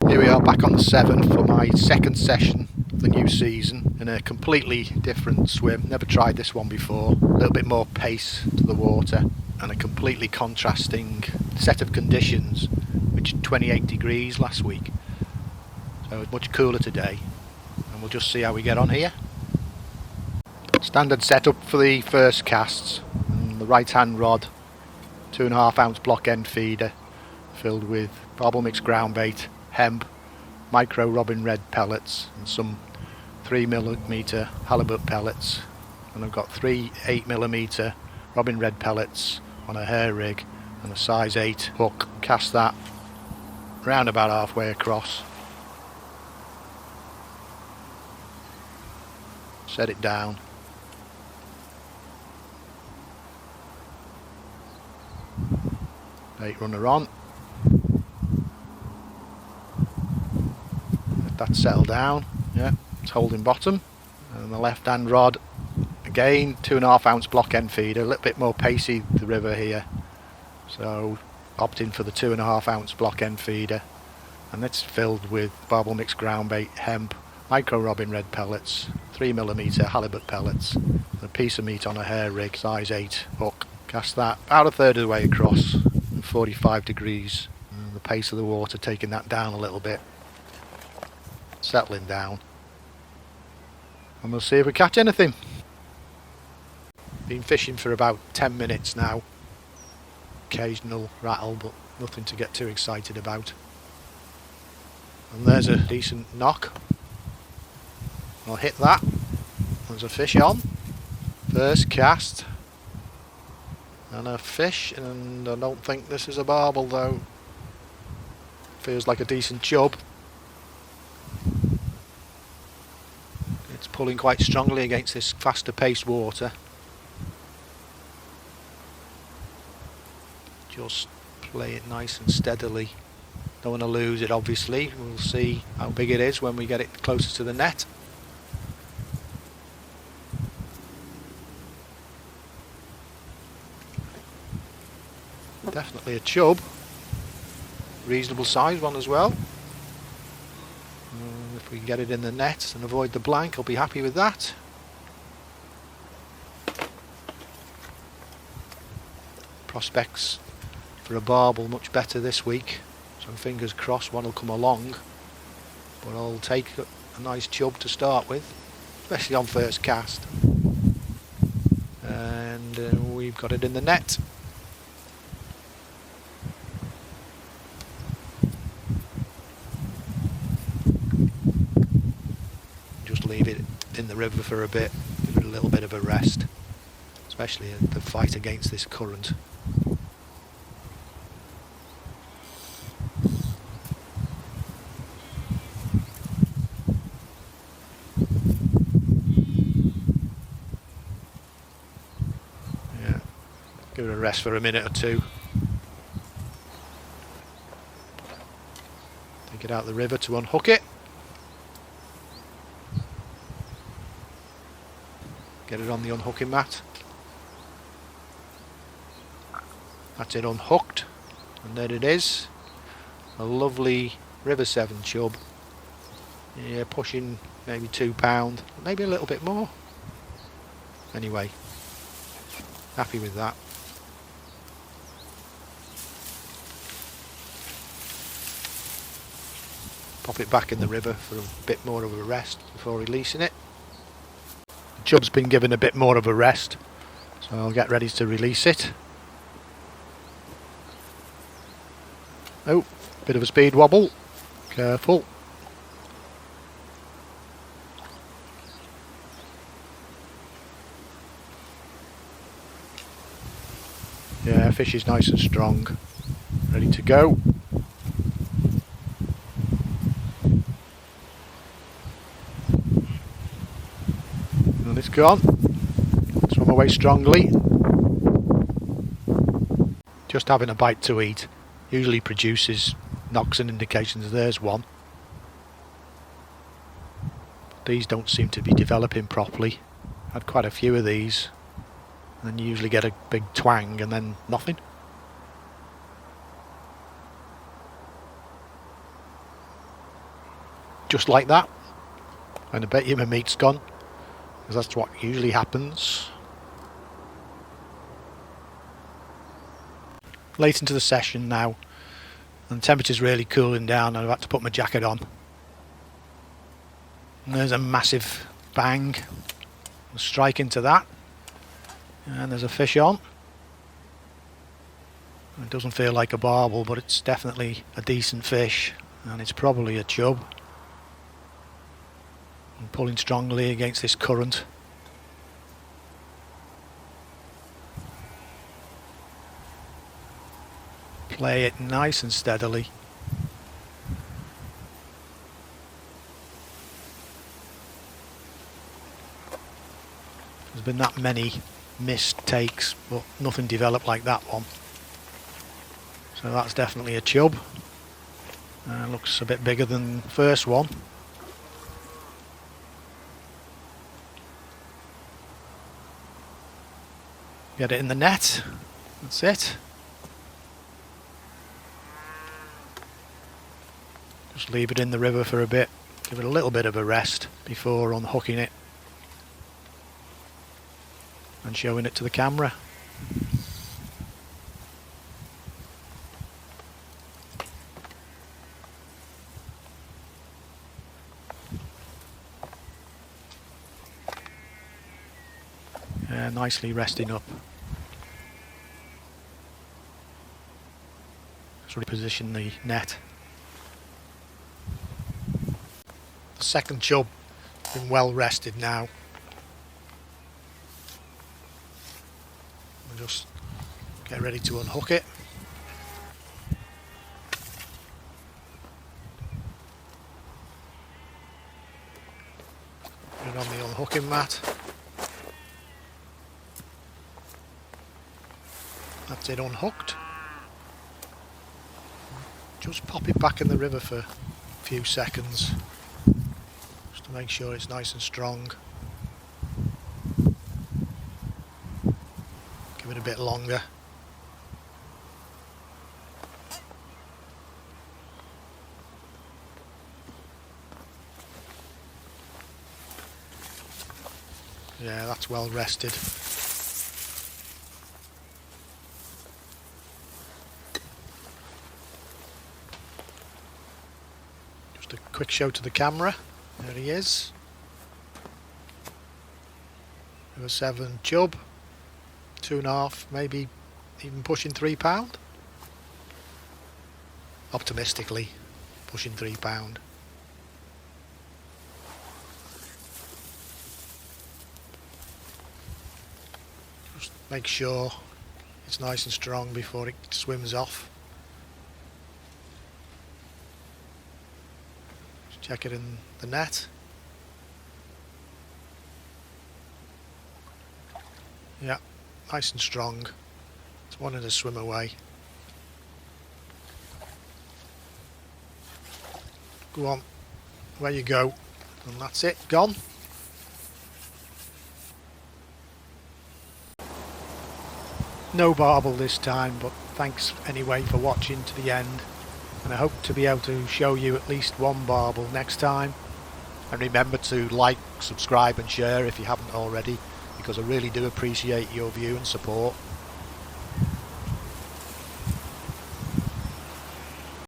Here we are back on the Severn for my second session of the new season in a completely different swim. Never tried this one before. A little bit more pace to the water and a completely contrasting set of conditions, which 28 degrees last week. So it's much cooler today, and we'll just see how we get on here. Standard setup for the first casts. And the right hand rod, 2.5 ounce block end feeder filled with barbel mixed ground bait, hemp, micro robin red pellets and some 3mm halibut pellets, and I've got 3 8mm robin red pellets on a hair rig and a size 8 hook. Cast that round about halfway across, set it down, bait runner on, let that settle down. Yeah, it's holding bottom. And the left hand rod, again 2.5 ounce block end feeder, a little bit more pacey the river here, so opting for the 2.5 ounce block end feeder, and it's filled with barbel mixed ground bait, hemp, micro robin red pellets, 3mm halibut pellets, and a piece of meat on a hair rig, size 8 hook. Cast that about a third of the way across, 45 degrees, and the pace of the water taking that down a little bit, settling down, and we'll see if we catch anything. Been fishing for about 10 minutes now. Occasional rattle, but nothing to get too excited about. And there's a decent knock. I'll hit that. There's a fish on. First cast. And a fish, and I don't think this is a barbel though. Feels like a decent chub. It's pulling quite strongly against this faster paced water. Just play it nice and steadily. Don't want to lose it, obviously. We'll see how big it is when we get it closer to the net. Definitely a chub. Reasonable size one as well. If we can get it in the net and avoid the blank, I'll be happy with that. Prospects for a barbel much better this week, so fingers crossed one will come along, but I'll take a nice chub to start with, especially on first cast. And we've got it in the net. Just leave it in the river for a bit, give it a little bit of a rest, especially the fight against this current. Give it a rest for a minute or two. Take it out of the river to unhook it. Get it on the unhooking mat. That's it unhooked, and there it is. A lovely River Severn chub. Yeah, pushing maybe £2, maybe a little bit more. Anyway, happy with that. Pop it back in the river for a bit more of a rest before releasing it. The chub's been given a bit more of a rest, so I'll get ready to release it. Oh, bit of a speed wobble. Careful. Yeah, fish is nice and strong. Ready to go. And it's gone. Swim away strongly. Just having a bite to eat usually produces knocks and indications. There's one. But these don't seem to be developing properly. Had quite a few of these. And then you usually get a big twang and then nothing. just like that, and I bet you my meat's gone, because that's what usually happens. Late into the session now, and the temperature's really cooling down, and I've had to put my jacket on. And there's a massive bang. I'll strike into that, and there's a fish on. It doesn't feel like a barbel, but it's definitely a decent fish, and it's probably a chub. I'm pulling strongly against this current. Play it nice and steadily. There's been that many missed takes, but nothing developed like that one. So that's definitely a chub. Looks a bit bigger than the first one. Get it in the net. That's it. Just leave it in the river for a bit. Give it a little bit of a rest before unhooking it and showing it to the camera. Nicely resting up. Just reposition the net. The second chub has been well rested now. We'll just get ready to unhook it. Put it on the unhooking mat. That's it unhooked. Just pop it back in the river for a few seconds, just to make sure it's nice and strong. Give it a bit longer. Yeah, that's well rested. Just a quick show to the camera. There he is. A Severn chub, 2.5, maybe even pushing £3. Optimistically, pushing £3. Just make sure it's nice and strong before it swims off. Just check it in the net. Yeah, nice and strong. It's wanting to swim away. Go on, where you go, and that's it, gone. No barbel this time, but thanks anyway for watching to the end, and I hope to be able to show you at least one barbel next time. And remember to like, subscribe and share if you haven't already, because I really do appreciate your view and support.